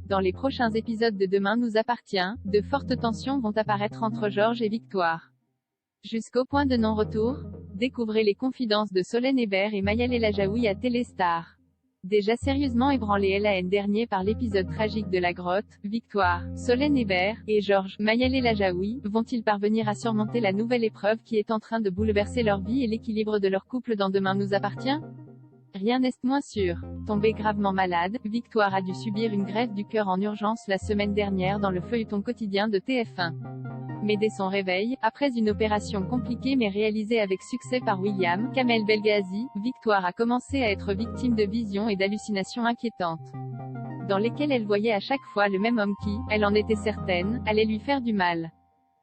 Dans les prochains épisodes de Demain nous appartient, de fortes tensions vont apparaître entre Georges et Victoire. Jusqu'au point de non-retour. Découvrez les confidences de Solène Hébert et Mayal El Ajaoui à Téléstar. Déjà sérieusement ébranlé l'an dernier par l'épisode tragique de la grotte, Victoire, Solène Hébert, et Georges, Mayal El Ajaoui, vont-ils parvenir à surmonter la nouvelle épreuve qui est en train de bouleverser leur vie et l'équilibre de leur couple dans Demain nous appartient? Rien n'est moins sûr. Tombée gravement malade, Victoire a dû subir une greffe du cœur en urgence la semaine dernière dans le feuilleton quotidien de TF1. Mais dès son réveil, après une opération compliquée mais réalisée avec succès par William Kamel Belghazi, Victoire a commencé à être victime de visions et d'hallucinations inquiétantes, dans lesquelles elle voyait à chaque fois le même homme qui, elle en était certaine, allait lui faire du mal.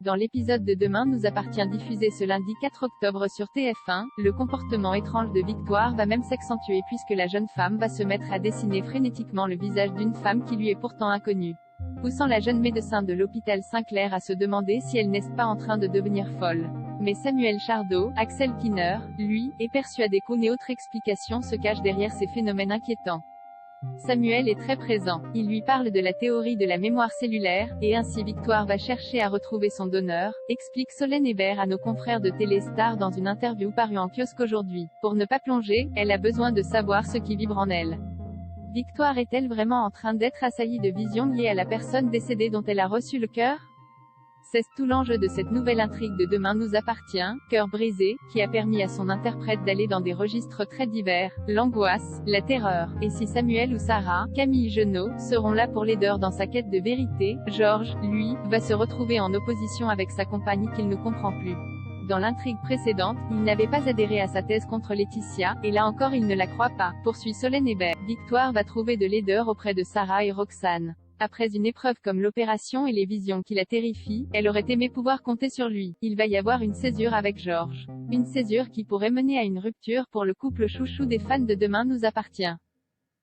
Dans l'épisode de Demain nous appartient diffusé ce lundi 4 octobre sur TF1, le comportement étrange de Victoire va même s'accentuer puisque la jeune femme va se mettre à dessiner frénétiquement le visage d'une femme qui lui est pourtant inconnue, poussant la jeune médecin de l'hôpital Saint-Clair à se demander si elle n'est pas en train de devenir folle. Mais Samuel Chardot, Axel Kinner, lui, est persuadé qu'une autre explication se cache derrière ces phénomènes inquiétants. Samuel est très présent. Il lui parle de la théorie de la mémoire cellulaire, et ainsi Victoire va chercher à retrouver son donneur, explique Solène Hébert à nos confrères de Téléstar dans une interview parue en kiosque aujourd'hui. Pour ne pas plonger, elle a besoin de savoir ce qui vibre en elle. Victoire est-elle vraiment en train d'être assaillie de visions liées à la personne décédée dont elle a reçu le cœur? C'est tout l'enjeu de cette nouvelle intrigue de Demain nous appartient, Cœur brisé, qui a permis à son interprète d'aller dans des registres très divers, l'angoisse, la terreur, et si Samuel ou Sarah, Camille Genot, seront là pour l'aider dans sa quête de vérité, Georges, lui, va se retrouver en opposition avec sa compagne qu'il ne comprend plus. Dans l'intrigue précédente, il n'avait pas adhéré à sa thèse contre Laetitia, et là encore il ne la croit pas, poursuit Solène Hébert. Victoire va trouver de l'aideur auprès de Sarah et Roxane. Après une épreuve comme l'opération et les visions qui la terrifient, elle aurait aimé pouvoir compter sur lui. Il va y avoir une césure avec Georges. Une césure qui pourrait mener à une rupture pour le couple chouchou des fans de Demain nous appartient.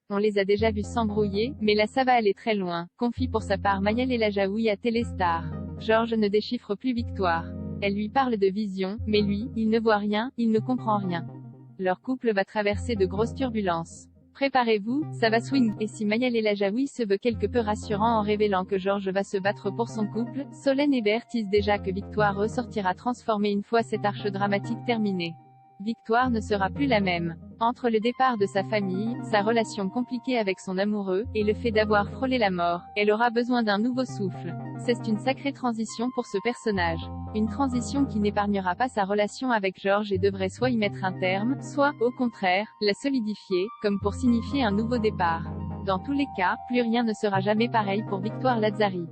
On les a déjà vus s'embrouiller, mais là ça va aller très loin, confie pour sa part Mayal El Ajaoui à Téléstar. Georges ne déchiffre plus Victoire. Elle lui parle de vision, mais lui, il ne voit rien, il ne comprend rien. Leur couple va traverser de grosses turbulences. Préparez-vous, ça va swing. Et si Mayal El Ajaoui se veut quelque peu rassurant en révélant que Georges va se battre pour son couple, Solène Hébert tease déjà que Victoire ressortira transformée une fois cette arche dramatique terminée. Victoire ne sera plus la même. Entre le départ de sa famille, sa relation compliquée avec son amoureux, et le fait d'avoir frôlé la mort, elle aura besoin d'un nouveau souffle. C'est une sacrée transition pour ce personnage. Une transition qui n'épargnera pas sa relation avec Georges et devrait soit y mettre un terme, soit, au contraire, la solidifier, comme pour signifier un nouveau départ. Dans tous les cas, plus rien ne sera jamais pareil pour Victoire Lazzari.